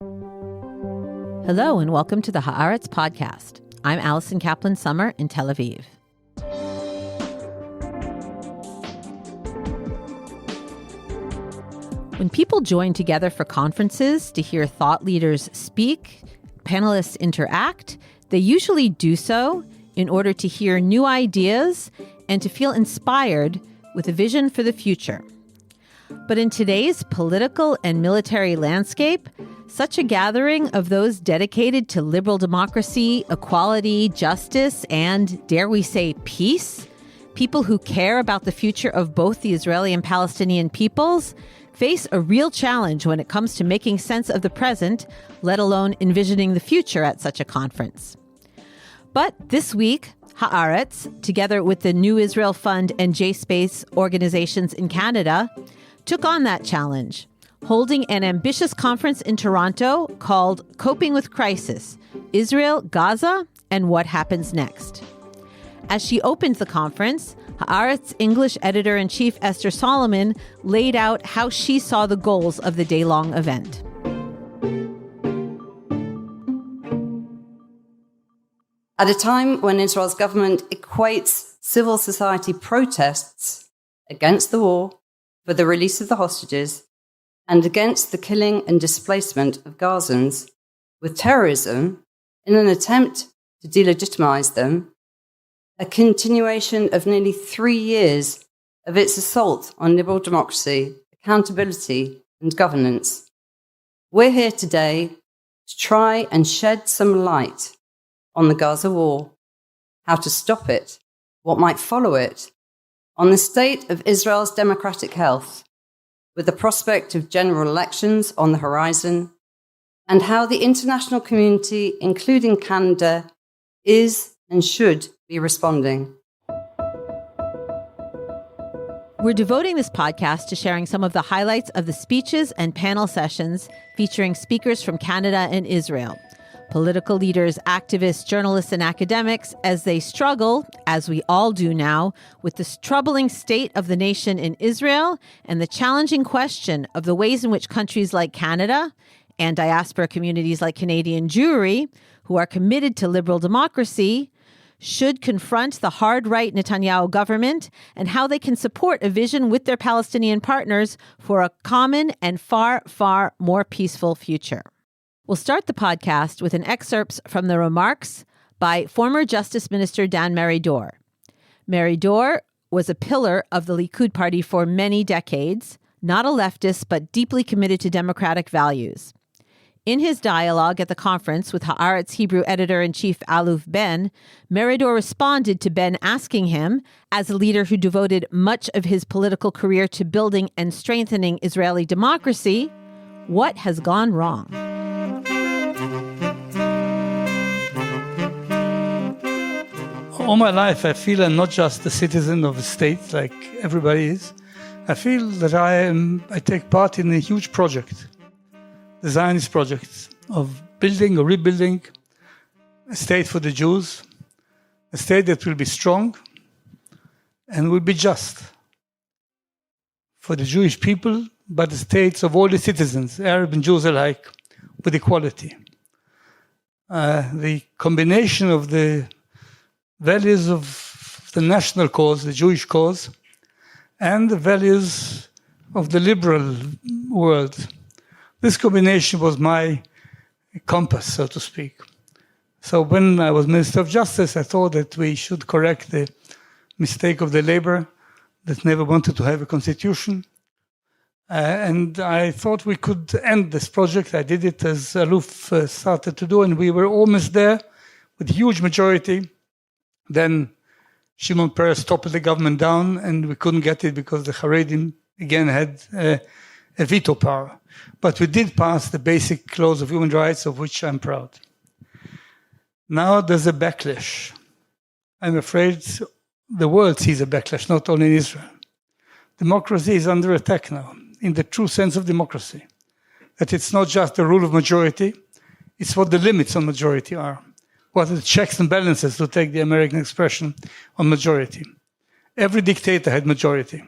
Hello and welcome to the Haaretz podcast. I'm Alison Kaplan-Summer in Tel Aviv. When people join together for conferences to hear thought leaders speak, panelists interact, they usually do so in order to hear new ideas and to feel inspired with a vision for the future. But in today's political and military landscape, such a gathering of those dedicated to liberal democracy, equality, justice, and, dare we say, peace, people who care about the future of both the Israeli and Palestinian peoples, face a real challenge when it comes to making sense of the present, let alone envisioning the future at such a conference. But this week, Haaretz, together with the New Israel Fund and J-Space organizations in Canada, took on that challenge, holding an ambitious conference in Toronto called Coping with Crisis, Israel, Gaza, and What Happens Next. As she opened the conference, Haaretz English editor-in-chief Esther Solomon laid out how she saw the goals of the day-long event. At a time when Israel's government equates civil society protests against the war, for the release of the hostages, and against the killing and displacement of Gazans with terrorism in an attempt to delegitimize them, a continuation of nearly 3 years of its assault on liberal democracy, accountability, and governance. We're here today to try and shed some light on the Gaza war, how to stop it, what might follow it, on the state of Israel's democratic health, with the prospect of general elections on the horizon, and how the international community, including Canada, is and should be responding. We're devoting this podcast to sharing some of the highlights of the speeches and panel sessions featuring speakers from Canada and Israel, political leaders, activists, journalists, and academics as they struggle, as we all do now, with this troubling state of the nation in Israel and the challenging question of the ways in which countries like Canada and diaspora communities like Canadian Jewry, who are committed to liberal democracy, should confront the hard-right Netanyahu government and how they can support a vision with their Palestinian partners for a common and far, far more peaceful future. We'll start the podcast with an excerpt from the remarks by former Justice Minister Dan Meridor. Meridor was a pillar of the Likud party for many decades, not a leftist, but deeply committed to democratic values. In his dialogue at the conference with Haaretz Hebrew editor-in-chief Aluf Ben, Meridor responded to Ben asking him, as a leader who devoted much of his political career to building and strengthening Israeli democracy, what has gone wrong? All my life, I feel I'm not just a citizen of a state like everybody is. I feel that I take part in a huge project, the Zionist project of building or rebuilding a state for the Jews, a state that will be strong and will be just for the Jewish people, but the states of all the citizens, Arab and Jews alike, with equality. The combination of the values of the national cause, the Jewish cause, and the values of the liberal world. This combination was my compass, so to speak. So when I was Minister of Justice, I thought that we should correct the mistake of the Labour that never wanted to have a constitution. And I thought we could end this project. I did it as Aluf started to do, and we were almost there with huge majority. Then Shimon Peres toppled the government down, and we couldn't get it because the Haredim again had a veto power. But we did pass the basic clause of human rights, of which I'm proud. Now there's a backlash. I'm afraid the world sees a backlash, not only in Israel. Democracy is under attack now, in the true sense of democracy. That it's not just the rule of majority, it's what the limits on majority are. What are the checks and balances, to take the American expression, on majority. Every dictator had majority.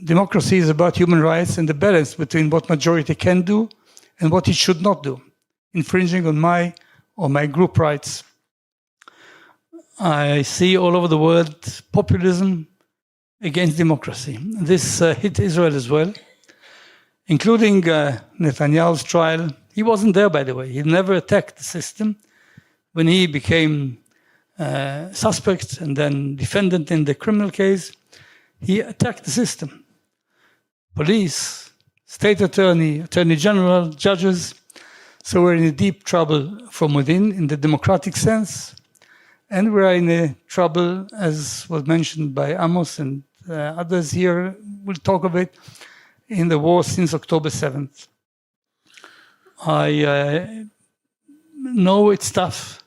Democracy is about human rights and the balance between what majority can do and what it should not do, infringing on my or my group rights. I see all over the world populism against democracy. This hit Israel as well, including Netanyahu's trial. He wasn't there, by the way. He never attacked the system. When he became suspect and then defendant in the criminal case, he attacked the system. Police, state attorney, attorney general, judges. So we're in deep trouble from within in the democratic sense. And we're in a trouble, as was mentioned by Amos and others here, will talk of it, in the war since October 7th. I know it's tough,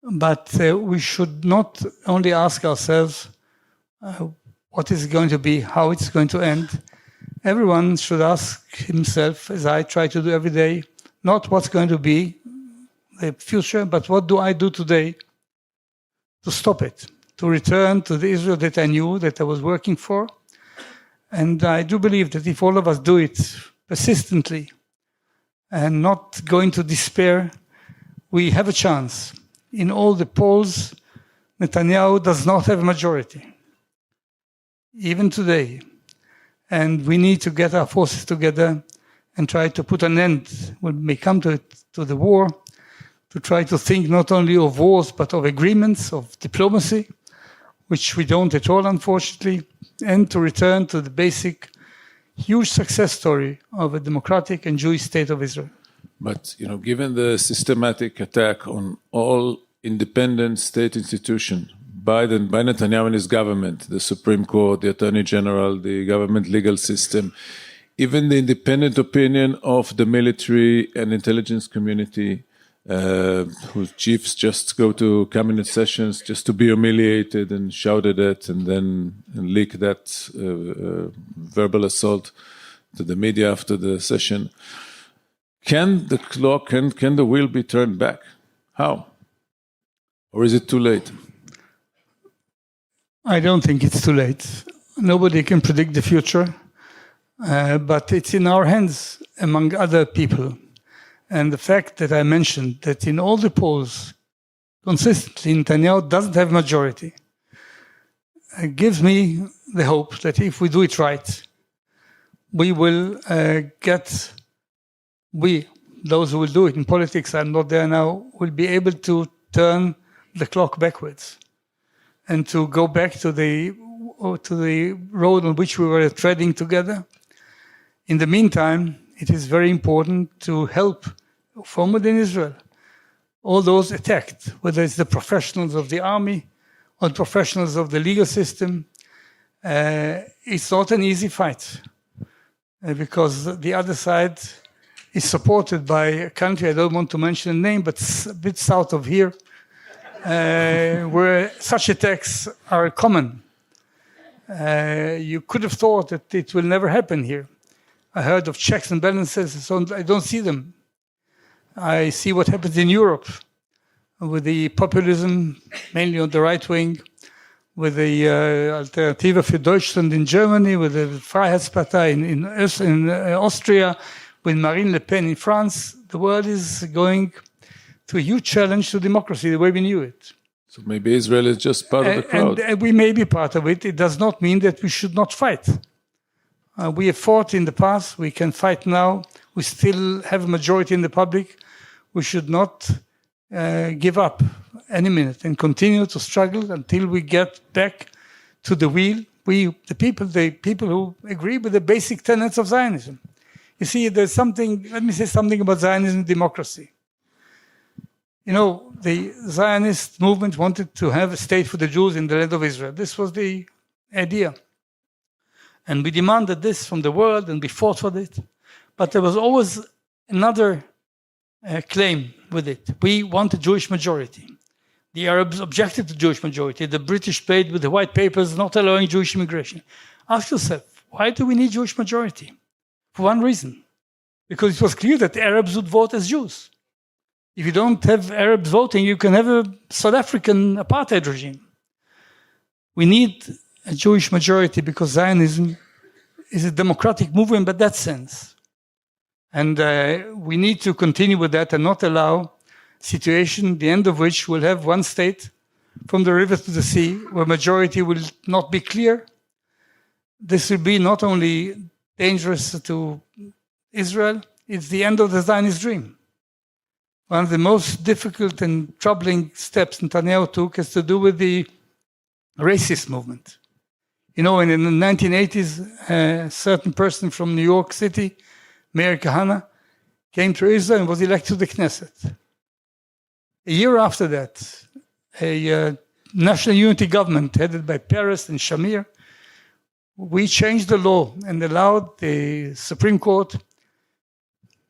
but we should not only ask ourselves what is going to be, how it's going to end. Everyone should ask himself, as I try to do every day, not what's going to be the future, but what do I do today to stop it, to return to the Israel that I knew, that I was working for. And I do believe that if all of us do it persistently and not going to despair, we have a chance. In all the polls, Netanyahu does not have a majority, even today. And we need to get our forces together and try to put an end, when we come to the war, to try to think not only of wars, but of agreements, of diplomacy, which we don't at all, unfortunately, and to return to the basic, huge success story of a democratic and Jewish state of Israel. But, given the systematic attack on all independent state institutions by Netanyahu and his government, the Supreme Court, the Attorney General, the government legal system, even the independent opinion of the military and intelligence community, whose chiefs just go to cabinet sessions just to be humiliated and shouted at and then leak that verbal assault to the media after the session. Can the clock, can the wheel be turned back? How? Or is it too late? I don't think it's too late. Nobody can predict the future, but it's in our hands, among other people. And the fact that I mentioned that in all the polls, consistently, Netanyahu doesn't have majority, gives me the hope that if we do it right, we will those who will do it in politics, I'm not there now, will be able to turn the clock backwards and to go back to the road on which we were treading together. In the meantime, it is very important to help from within Israel all those attacked, whether it's the professionals of the army or the professionals of the legal system. It's not an easy fight because the other side is supported by a country, I don't want to mention the name, but a bit south of here, where such attacks are common. You could have thought that it will never happen here. I heard of checks and balances, so I don't see them. I see what happens in Europe with the populism, mainly on the right wing, with the Alternative für Deutschland in Germany, with the Freiheitspartei in Austria, with Marine Le Pen in France. The world is going to a huge challenge to democracy, the way we knew it. So maybe Israel is just part of the crowd. And we may be part of it. It does not mean that we should not fight. We have fought in the past. We can fight now. We still have a majority in the public. We should not give up any minute and continue to struggle until we get back to the wheel. The people who agree with the basic tenets of Zionism. You see, let me say something about Zionism and democracy. The Zionist movement wanted to have a state for the Jews in the land of Israel. This was the idea. And we demanded this from the world and we fought for it. But there was always another claim with it. We want a Jewish majority. The Arabs objected to Jewish majority. The British played with the white papers not allowing Jewish immigration. Ask yourself, why do we need Jewish majority? For one reason. Because it was clear that Arabs would vote as Jews. If you don't have Arabs voting, you can have a South African apartheid regime. We need a Jewish majority because Zionism is a democratic movement in that sense. And we need to continue with that and not allow situation, the end of which will have one state from the river to the sea, where majority will not be clear. This will be not only dangerous to Israel, it's the end of the Zionist dream. One of the most difficult and troubling steps Netanyahu took has to do with the racist movement. You know, in the 1980s, a certain person from New York City, Mayor Kahana, came to Israel and was elected to the Knesset. A year after that, a national unity government headed by Peres and Shamir, we changed the law and allowed the Supreme Court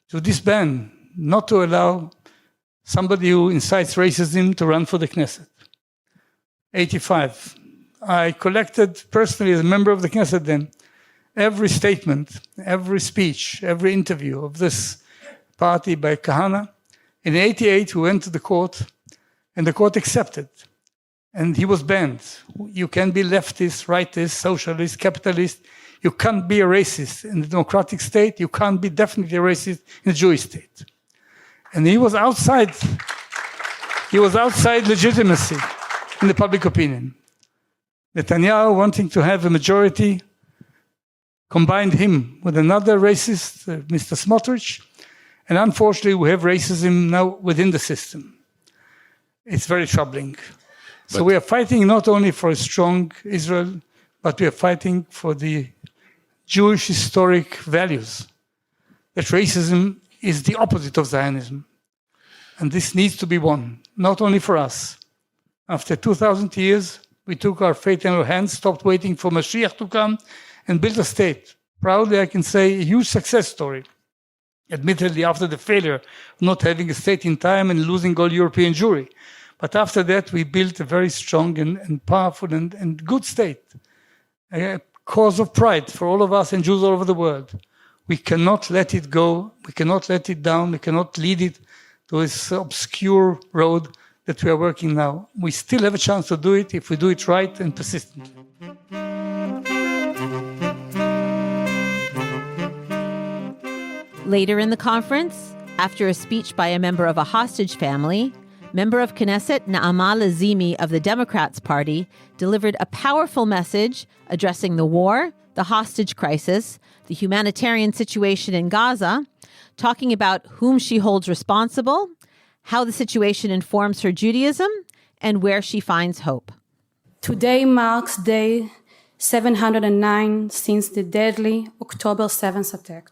to disband, not to allow somebody who incites racism to run for the Knesset. 85. I collected personally as a member of the Knesset then every statement, every speech, every interview of this party by Kahana. In 88, we went to the court, and the court accepted. And he was banned. You can be leftist, rightist, socialist, capitalist. You can't be a racist in a democratic state. You can't be definitely a racist in a Jewish state. And he was outside legitimacy in the public opinion. Netanyahu, wanting to have a majority, combined him with another racist, Mr. Smotrich, and unfortunately we have racism now within the system. It's very troubling. So we are fighting not only for a strong Israel, but we are fighting for the Jewish historic values, that racism is the opposite of Zionism. And this needs to be won, not only for us. After 2,000 years, we took our fate in our hands, stopped waiting for Mashiach to come, and built a state. Proudly, I can say, a huge success story. Admittedly, after the failure of not having a state in time and losing all European Jewry. But after that, we built a very strong and powerful and good state. A cause of pride for all of us and Jews all over the world. We cannot let it go. We cannot let it down. We cannot lead it to this obscure road that we are working now. We still have a chance to do it if we do it right and persistently. Later in the conference, after a speech by a member of a hostage family, member of Knesset Naama Lazimi of the Democrats Party delivered a powerful message addressing the war, the hostage crisis, the humanitarian situation in Gaza, talking about whom she holds responsible, how the situation informs her Judaism, and where she finds hope. Today marks day 709 since the deadly October 7th attack.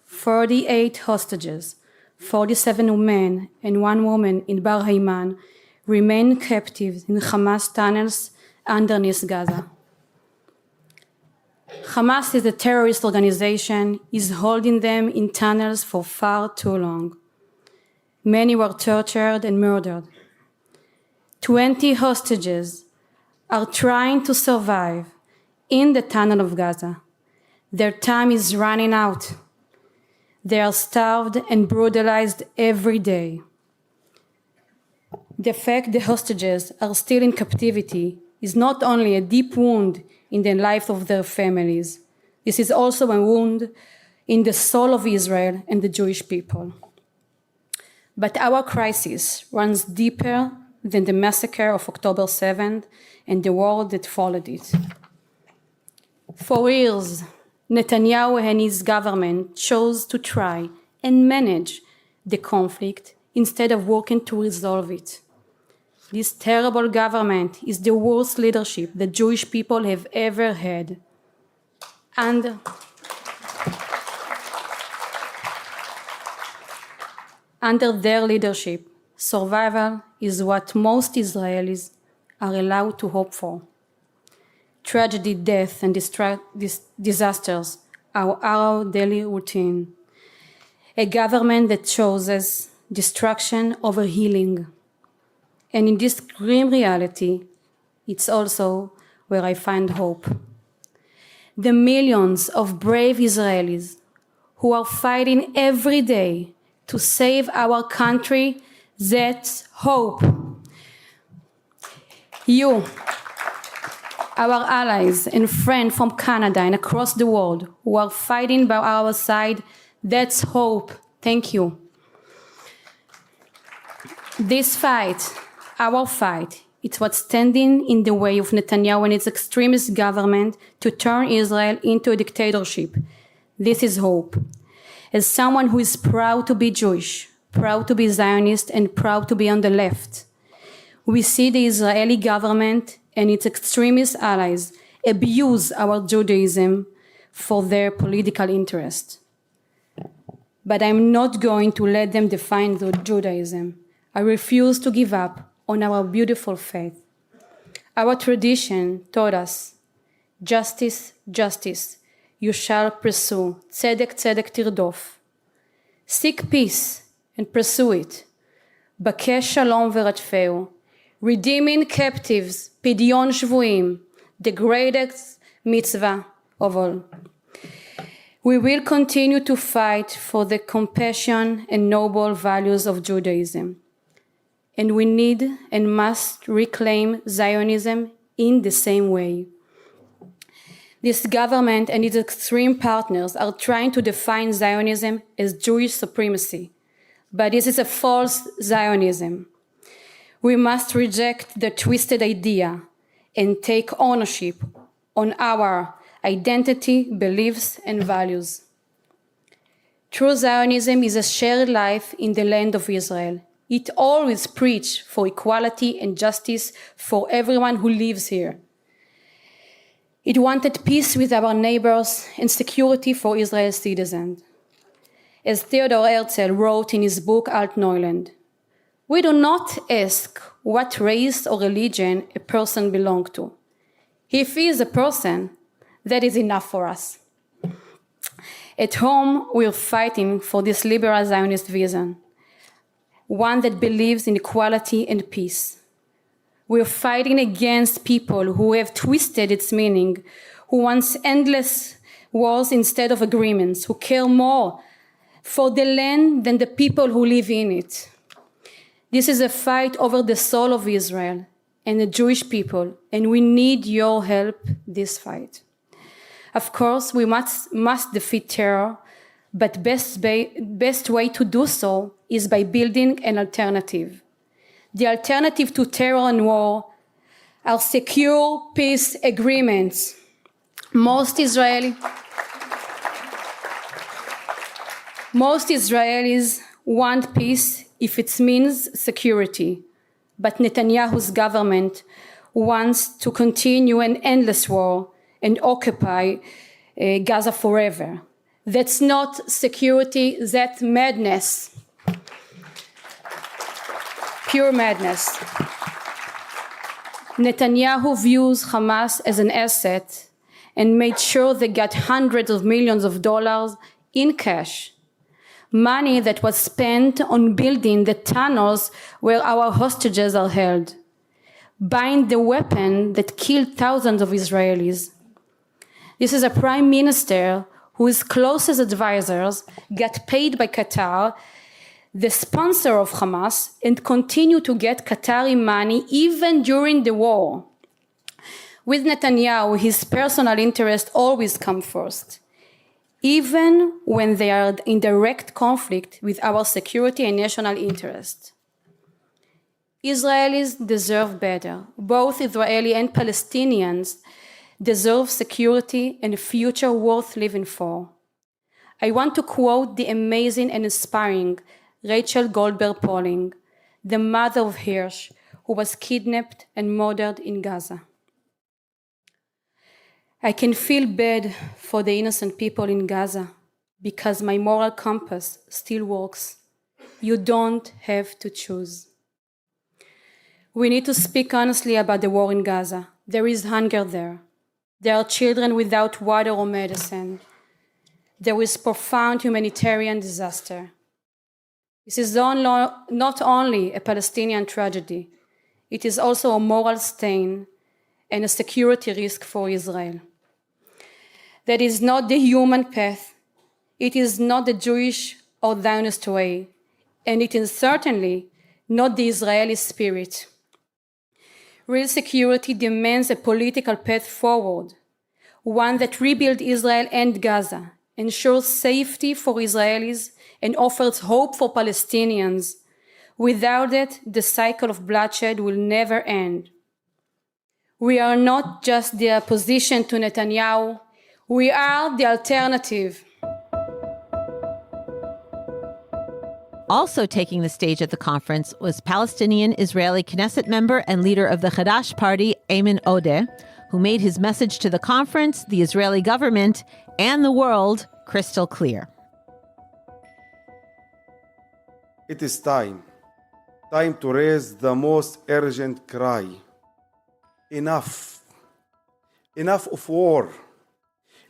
48 hostages, 47 men and 1 woman in Bar Ayman remain captive in Hamas tunnels underneath Gaza. Hamas is a terrorist organization, is holding them in tunnels for far too long. Many were tortured and murdered. 20 hostages are trying to survive in the tunnel of Gaza. Their time is running out. They are starved and brutalized every day. The fact the hostages are still in captivity is not only a deep wound in the life of their families. This is also a wound in the soul of Israel and the Jewish people. But our crisis runs deeper than the massacre of October 7th and the war that followed it. For years, Netanyahu and his government chose to try and manage the conflict instead of working to resolve it. This terrible government is the worst leadership the Jewish people have ever had. And under their leadership, survival is what most Israelis are allowed to hope for. Tragedy, death, and disasters are our daily routine. A government that chooses destruction over healing. And in this grim reality, it's also where I find hope. The millions of brave Israelis who are fighting every day to save our country, that's hope. You, our allies and friends from Canada and across the world who are fighting by our side, That's hope. Thank you. This fight, our fight, it's what's standing in the way of Netanyahu and its extremist government to turn Israel into a dictatorship. This is hope. As someone who is proud to be Jewish, proud to be Zionist, and proud to be on the left, we see the Israeli government and its extremist allies abuse our Judaism for their political interest. But I'm not going to let them define the Judaism. I refuse to give up on our beautiful faith. Our tradition taught us, justice, justice, you shall pursue, tzedek, tzedek tirdof. Seek peace and pursue it. Bakesh shalom veratfeu. Redeeming captives, pidyon shvuim, the greatest mitzvah of all. We will continue to fight for the compassion and noble values of Judaism. And we need and must reclaim Zionism in the same way. This government and its extreme partners are trying to define Zionism as Jewish supremacy, but this is a false Zionism. We must reject the twisted idea and take ownership on our identity, beliefs, and values. True Zionism is a shared life in the land of Israel. It always preached for equality and justice for everyone who lives here. It wanted peace with our neighbors and security for Israel's citizens. As Theodor Herzl wrote in his book Alt Neuland, we do not ask what race or religion a person belongs to. If he is a person, that is enough for us. At home, we are fighting for this liberal Zionist vision, one that believes in equality and peace. We are fighting against people who have twisted its meaning, who want endless wars instead of agreements, who care more for the land than the people who live in it. This is a fight over the soul of Israel and the Jewish people, and we need your help this fight. Of course, we must defeat terror, but best way to do so is by building an alternative. The alternative to terror and war are secure peace agreements. Most Israelis want peace if it means security, but Netanyahu's government wants to continue an endless war and occupy Gaza forever. That's not security, that's madness. Pure madness. Netanyahu views Hamas as an asset and made sure they got hundreds of millions of dollars in cash. Money that was spent on building the tunnels where our hostages are held, buying the weapon that killed thousands of Israelis. This is a prime minister whose closest advisors got paid by Qatar, the sponsor of Hamas, and continue to get Qatari money even during the war. With Netanyahu, his personal interests always come first, even when they are in direct conflict with our security and national interest. Israelis deserve better. Both Israeli and Palestinians deserve security and a future worth living for. I want to quote the amazing and inspiring Rachel Goldberg Pauling, the mother of Hirsch, who was kidnapped and murdered in Gaza. I can feel bad for the innocent people in Gaza because my moral compass still works. You don't have to choose. We need to speak honestly about the war in Gaza. There is hunger there. There are children without water or medicine. There is profound humanitarian disaster. This is not only a Palestinian tragedy, it is also a moral stain and a security risk for Israel. That is not the human path, it is not the Jewish or Zionist way, and it is certainly not the Israeli spirit. Real security demands a political path forward, one that rebuilds Israel and Gaza, ensures safety for Israelis, and offers hope for Palestinians. Without it, the cycle of bloodshed will never end. We are not just the opposition to Netanyahu, we are the alternative. Also taking the stage at the conference was Palestinian-Israeli Knesset member and leader of the Hadash party, Ayman Odeh, who made his message to the conference, the Israeli government, and the world crystal clear. It is time to raise the most urgent cry. Enough. Enough of war.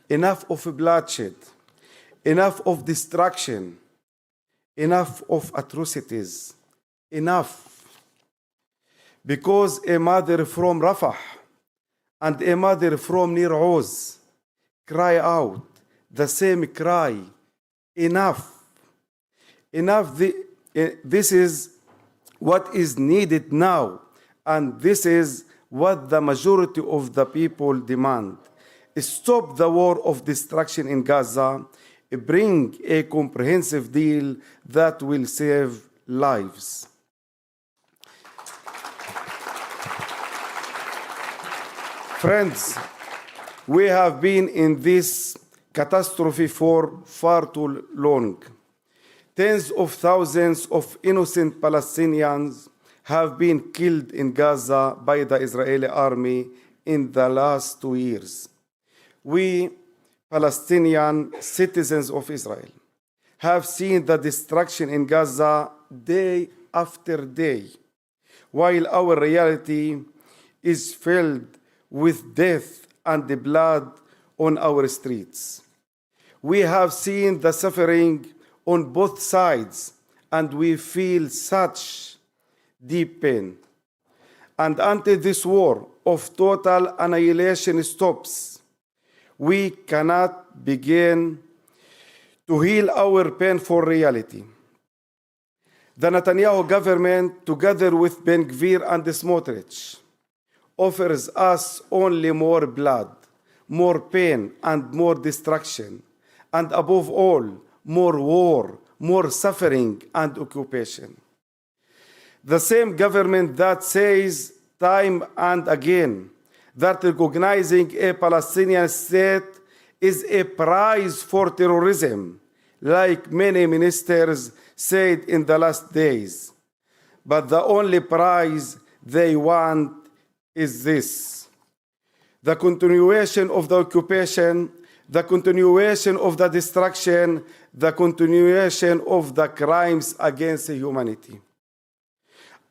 Enough of bloodshed. Enough of destruction. Enough of atrocities. Enough. Because a mother from Rafah and a mother from Nir Oz cry out the same cry. Enough. Enough. This is what is needed now, and this is what the majority of the people demand. Stop the war of destruction in Gaza. Bring a comprehensive deal that will save lives. Friends, we have been in this catastrophe for far too long. Tens of thousands of innocent Palestinians have been killed in Gaza by the Israeli army in the last 2 years. We, Palestinian citizens of Israel, have seen the destruction in Gaza day after day, while our reality is filled with death and the blood on our streets. We have seen the suffering on both sides, and we feel such deep pain. And until this war of total annihilation stops, we cannot begin to heal our painful reality. The Netanyahu government, together with Ben Gvir and Smotrich, offers us only more blood, more pain, and more destruction, and above all, more war, more suffering, and occupation. The same government that says time and again that recognizing a Palestinian state is a prize for terrorism, like many ministers said in the last days. But the only prize they want is this: the continuation of the occupation, the continuation of the destruction, the continuation of the crimes against humanity.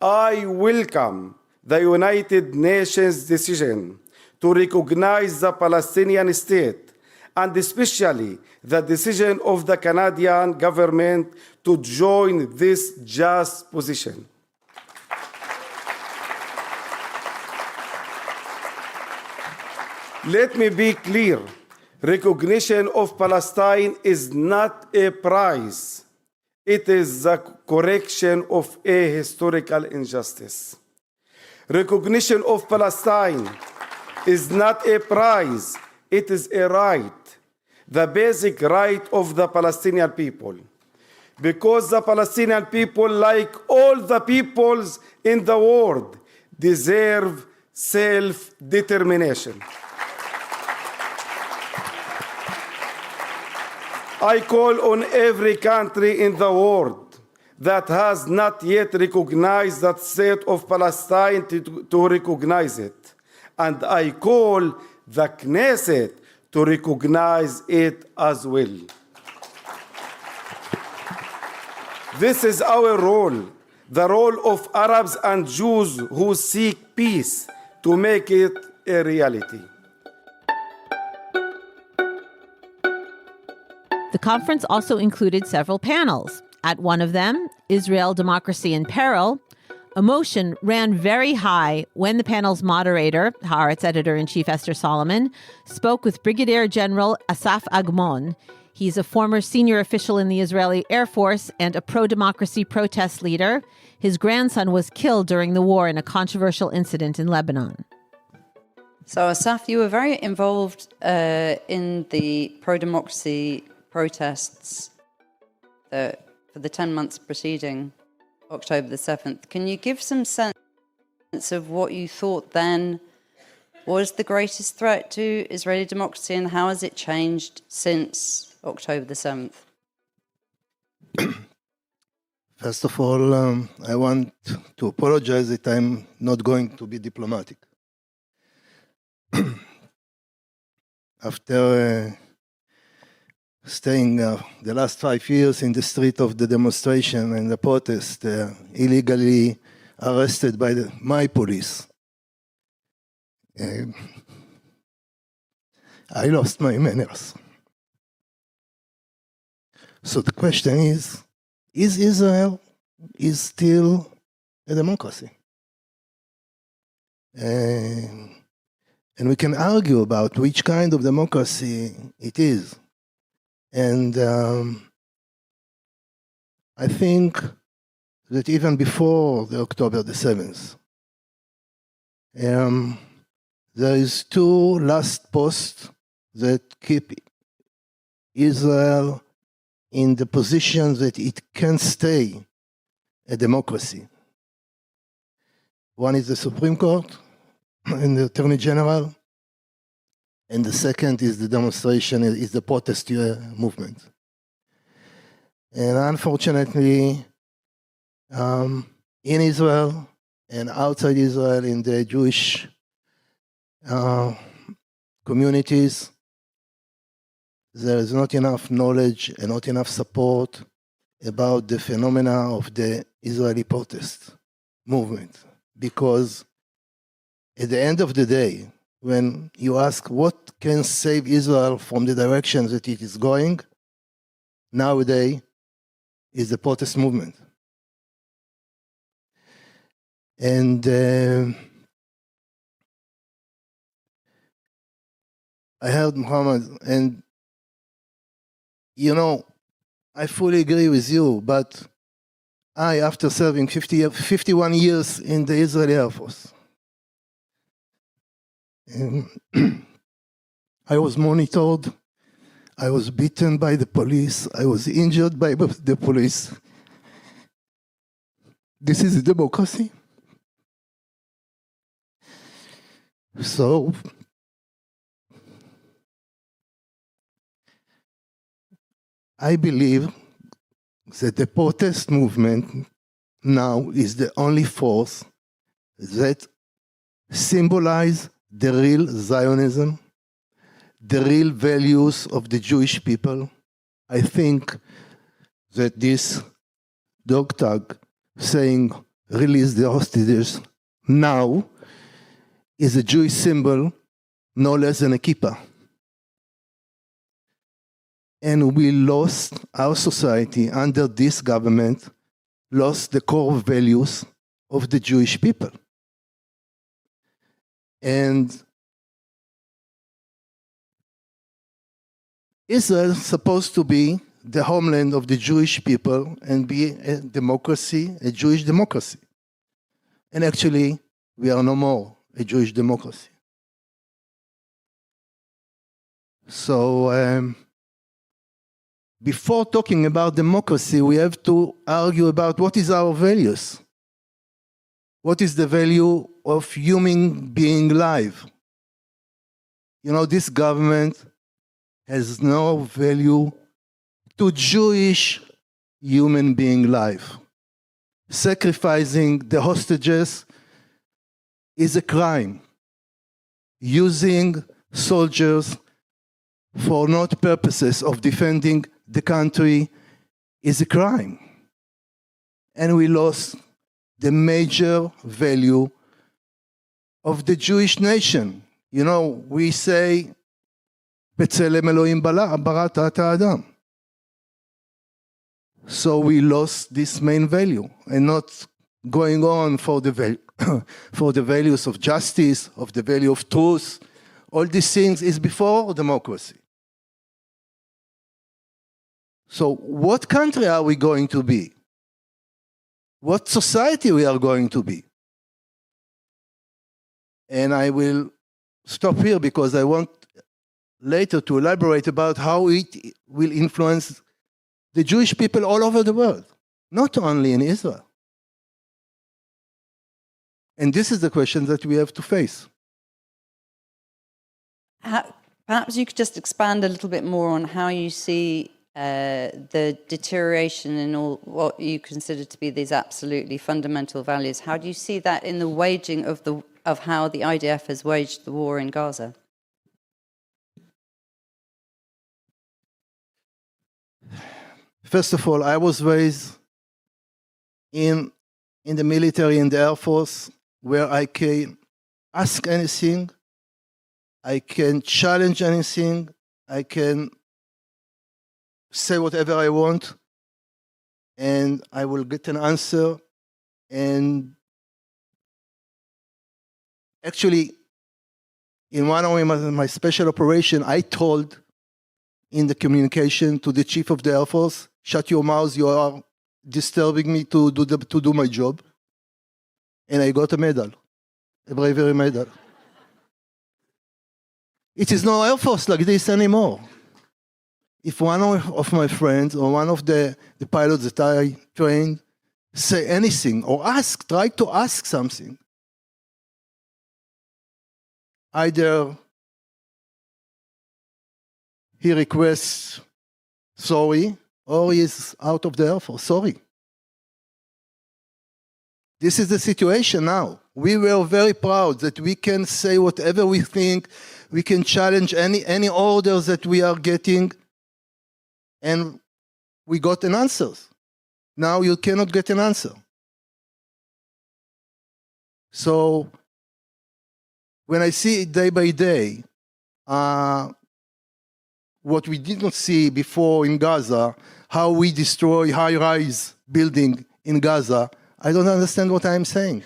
I welcome the United Nations decision to recognize the Palestinian state, and especially the decision of the Canadian government to join this just position. Let me be clear. Recognition of Palestine is not a prize. It is the correction of a historical injustice. Recognition of Palestine is not a prize. It is a right, the basic right of the Palestinian people. Because the Palestinian people, like all the peoples in the world, deserve self-determination. I call on every country in the world that has not yet recognized that state of Palestine to recognize it. And I call the Knesset to recognize it as well. This is our role, the role of Arabs and Jews who seek peace, to make it a reality. The conference also included several panels. At one of them, Israel, Democracy in Peril, emotion ran very high when the panel's moderator, Haaretz editor-in-chief Esther Solomon, spoke with Brigadier General Asaf Agmon. He's a former senior official in the Israeli Air Force and a pro-democracy protest leader. His grandson was killed during the war in a controversial incident in Lebanon. So, Asaf, you were very involved in the pro-democracy protests for the 10 months preceding October the 7th. Can you give some sense of what you thought then was the greatest threat to Israeli democracy, and how has it changed since October the 7th? First of all, I want to apologize that I'm not going to be diplomatic. After staying the last 5 years in the street of the demonstration and the protest, illegally arrested by my police, I lost my manners. So the question is Israel still a democracy? And we can argue about which kind of democracy it is. And I think that even before the October the 7th, there is two last posts that keep Israel in the position that it can stay a democracy. One is the Supreme Court and the Attorney General, and the second is the demonstration, is the protest movement. And unfortunately, in Israel and outside Israel, in the Jewish communities, there is not enough knowledge and not enough support about the phenomena of the Israeli protest movement. Because at the end of the day, when you ask what can save Israel from the direction that it is going, nowadays is the protest movement. And I heard Muhammad, and you know, I fully agree with you, but I, after serving 51 years in the Israeli Air Force, I was monitored, I was beaten by the police, I was injured by the police. This is a democracy. So, I believe that the protest movement now is the only force that symbolizes the real Zionism, the real values of the Jewish people. I think that this dog tag saying release the hostages now is a Jewish symbol no less than a kippah. And we lost, our society under this government, lost the core values of the Jewish people. And Israel is supposed to be the homeland of the Jewish people and be a democracy, a Jewish democracy. And actually, we are no more a Jewish democracy. So, before talking about democracy, we have to argue about what is our values. What is the value of human being life? You know, this government has no value to Jewish human being life. Sacrificing the hostages is a crime. Using soldiers for not purposes of defending the country is a crime. And we lost the major value of the Jewish nation. You know, we say, B'Tselem Elohim barat ata Adam. So we lost this main value and not going on for the for the values of justice, of the value of truth. All these things is before democracy. So what country are we going to be? What society we are going to be? And I will stop here because I want later to elaborate about how it will influence the Jewish people all over the world, not only in Israel. And this is the question that we have to face. Perhaps you could just expand a little bit more on how you see the deterioration in all what you consider to be these absolutely fundamental values. How do you see that in the waging of how the IDF has waged the war in Gaza? First of all, I was raised in the military, in the Air Force, where I can ask anything, I can challenge anything, I can say whatever I want, and I will get an answer. And actually, in one of my special operation, I told in the communication to the chief of the Air Force, "Shut your mouth, you are disturbing me to do my job." And I got a medal, a bravery medal. It is no Air Force like this anymore. If one of my friends or one of the pilots that I trained say anything or try to ask something, either he requests sorry or he is out of the Air Force. Sorry. This is the situation now. We were very proud that we can say whatever we think, we can challenge any orders that we are getting, and we got an answer. Now you cannot get an answer. So when I see it day by day, what we did not see before in Gaza, how we destroy high-rise building in Gaza, I don't understand what I'm seeing.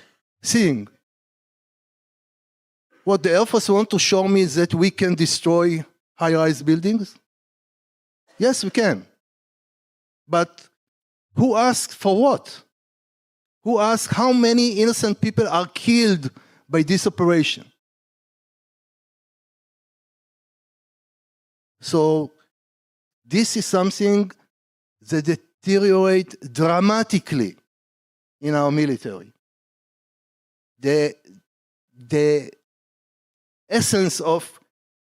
What the Air Force want to show me is that we can destroy high-rise buildings? Yes, we can. But who asked for what? Who asked how many innocent people are killed by this operation? So this is something that deteriorates dramatically in our military. The essence of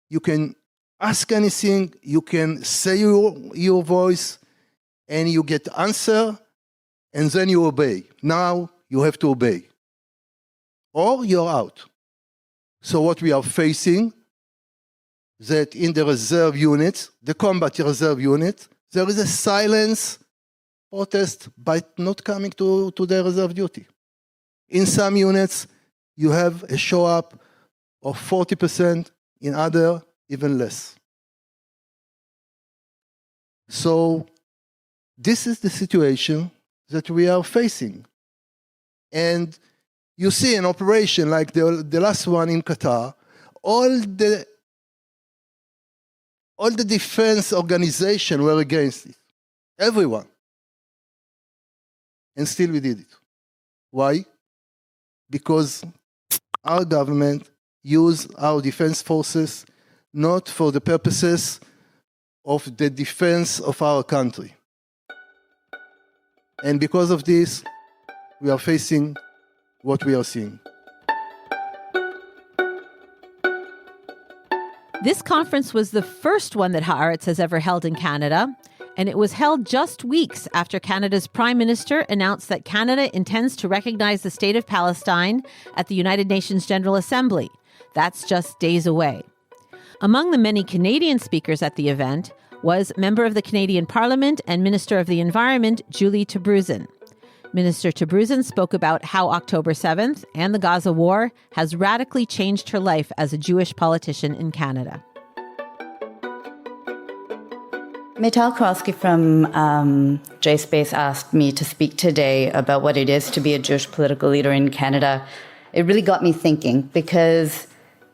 you can ask anything, you can say your voice, and you get answer, and then you obey. Now you have to obey, or you're out. So what we are facing, that in the reserve units, the combat reserve unit, there is a silence protest by not coming to the reserve duty. In some units, you have a show up of 40%, in other, even less. So this is the situation that we are facing. And you see an operation like the last one in Qatar, all the defense organizations were against it. Everyone. And still we did it. Why? Because our government used our defense forces not for the purposes of the defense of our country. And because of this, we are facing what we are seeing. This conference was the first one that Haaretz has ever held in Canada, and it was held just weeks after Canada's Prime Minister announced that Canada intends to recognize the State of Palestine at the United Nations General Assembly. That's just days away. Among the many Canadian speakers at the event was Member of the Canadian Parliament and Minister of the Environment, Julie Dabrusin. Minister Dabrusin spoke about how October 7th and the Gaza war has radically changed her life as a Jewish politician in Canada. Maytal Kowalski from JSpace asked me to speak today about what it is to be a Jewish political leader in Canada. It really got me thinking, because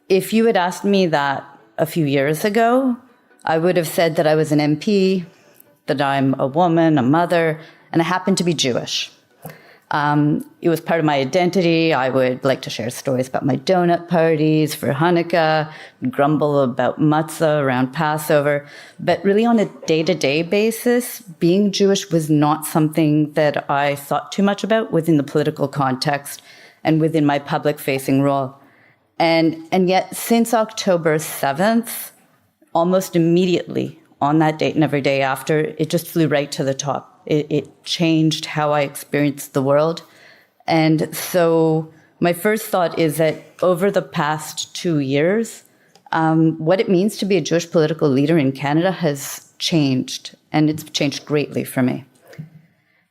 if you had asked me that a few years ago, I would have said that I was an MP, that I'm a woman, a mother, and I happen to be Jewish. It was part of my identity. I would like to share stories about my donut parties for Hanukkah, grumble about matzah around Passover. But really on a day-to-day basis, being Jewish was not something that I thought too much about within the political context and within my public-facing role. And yet, since October 7th, almost immediately on that date and every day after, it just flew right to the top. It changed how I experienced the world. And so my first thought is that over the past 2 years, what it means to be a Jewish political leader in Canada has changed, and it's changed greatly for me.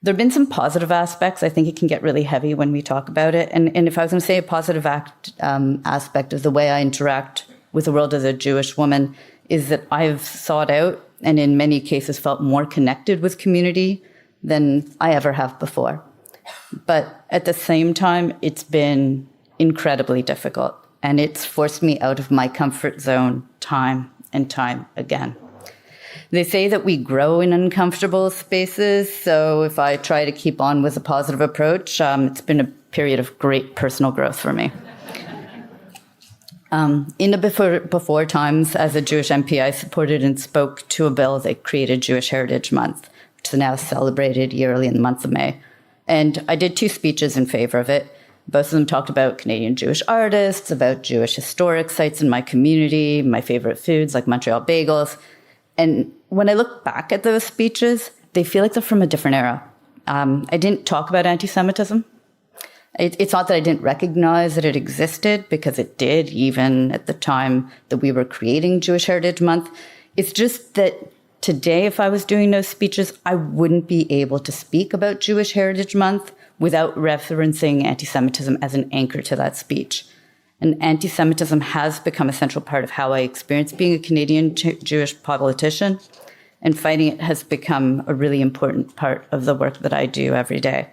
There have been some positive aspects. I think it can get really heavy when we talk about it. And if I was going to say a positive aspect of the way I interact with the world as a Jewish woman is that I've sought out and in many cases felt more connected with community than I ever have before. But at the same time, it's been incredibly difficult, and it's forced me out of my comfort zone time and time again. They say that we grow in uncomfortable spaces, so if I try to keep on with a positive approach, it's been a period of great personal growth for me. In the before times, as a Jewish MP, I supported and spoke to a bill that created Jewish Heritage Month, which is now celebrated yearly in the month of May. And I did 2 speeches in favor of it. Both of them talked about Canadian Jewish artists, about Jewish historic sites in my community, my favorite foods like Montreal bagels. And when I look back at those speeches, they feel like they're from a different era. I didn't talk about anti-Semitism. It's not that I didn't recognize that it existed, because it did, even at the time that we were creating Jewish Heritage Month. It's just that today, if I was doing those speeches, I wouldn't be able to speak about Jewish Heritage Month without referencing anti-Semitism as an anchor to that speech. And anti-Semitism has become a central part of how I experience being a Canadian Jewish politician, and fighting it has become a really important part of the work that I do every day.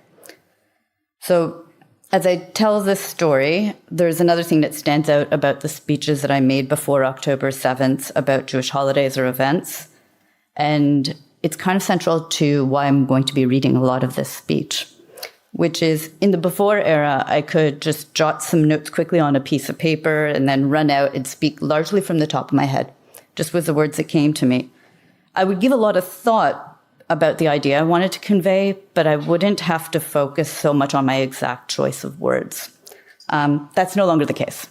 So, as I tell this story, there's another thing that stands out about the speeches that I made before October 7th about Jewish holidays or events. And it's kind of central to why I'm going to be reading a lot of this speech, which is in the before era, I could just jot some notes quickly on a piece of paper and then run out and speak largely from the top of my head, just with the words that came to me. I would give a lot of thought about the idea I wanted to convey, but I wouldn't have to focus so much on my exact choice of words. That's no longer the case.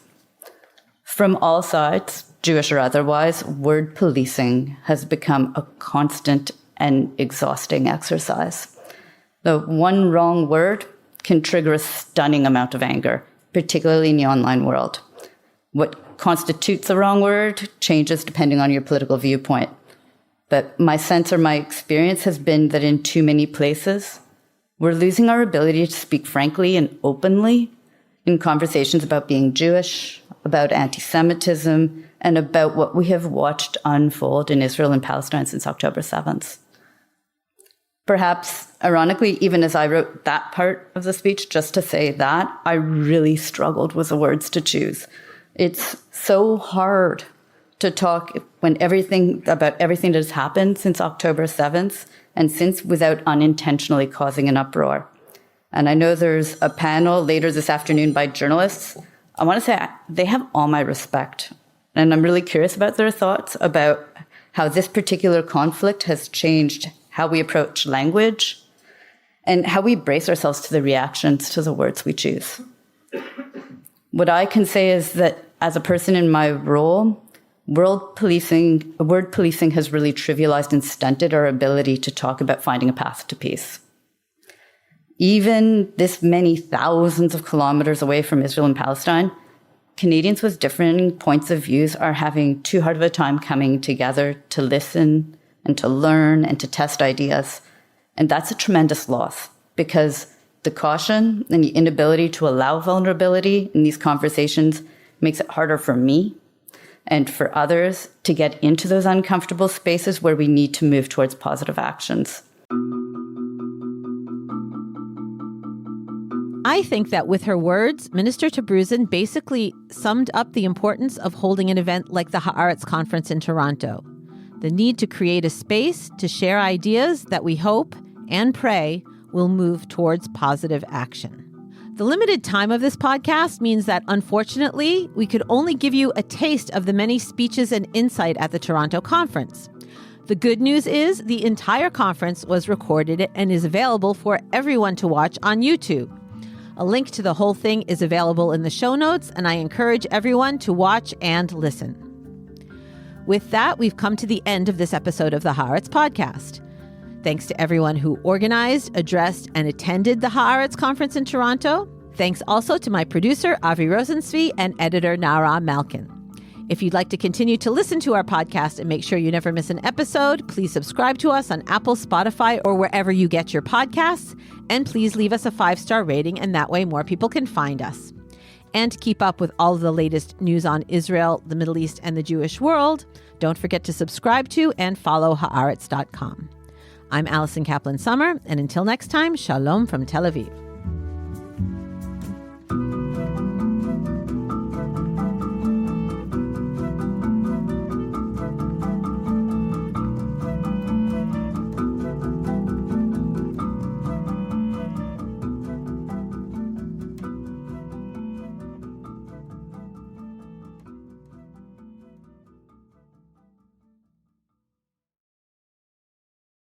From all sides, Jewish or otherwise, word policing has become a constant and exhausting exercise. The one wrong word can trigger a stunning amount of anger, particularly in the online world. What constitutes a wrong word changes depending on your political viewpoint. But my sense or my experience has been that in too many places, we're losing our ability to speak frankly and openly in conversations about being Jewish, about anti-Semitism, and about what we have watched unfold in Israel and Palestine since October 7th. Perhaps, ironically, even as I wrote that part of the speech, just to say that, I really struggled with the words to choose. It's so hard to talk when about everything that has happened since October 7th and since without unintentionally causing an uproar. And I know there's a panel later this afternoon by journalists. I want to say they have all my respect. And I'm really curious about their thoughts about how this particular conflict has changed how we approach language and how we brace ourselves to the reactions to the words we choose. What I can say is that as a person in my role, word policing has really trivialized and stunted our ability to talk about finding a path to peace. Even this many thousands of kilometers away from Israel and Palestine, Canadians with differing points of views are having too hard of a time coming together to listen and to learn and to test ideas. And that's a tremendous loss, because the caution and the inability to allow vulnerability in these conversations makes it harder for me and for others to get into those uncomfortable spaces where we need to move towards positive actions. I think that with her words, Minister Dabrusin basically summed up the importance of holding an event like the Haaretz conference in Toronto. The need to create a space to share ideas that we hope and pray will move towards positive action. The limited time of this podcast means that, unfortunately, we could only give you a taste of the many speeches and insight at the Toronto conference. The good news is the entire conference was recorded and is available for everyone to watch on YouTube. A link to the whole thing is available in the show notes, and I encourage everyone to watch and listen. With that, we've come to the end of this episode of the Haaretz podcast. Thanks to everyone who organized, addressed, and attended the Haaretz conference in Toronto. Thanks also to my producer, Avi Rosenzweig, and editor, Naara Malkin. If you'd like to continue to listen to our podcast and make sure you never miss an episode, please subscribe to us on Apple, Spotify, or wherever you get your podcasts. And please leave us a 5-star rating, and that way more people can find us. And to keep up with all of the latest news on Israel, the Middle East, and the Jewish world, don't forget to subscribe to and follow Haaretz.com. I'm Alison Kaplan-Summer, and until next time, shalom from Tel Aviv.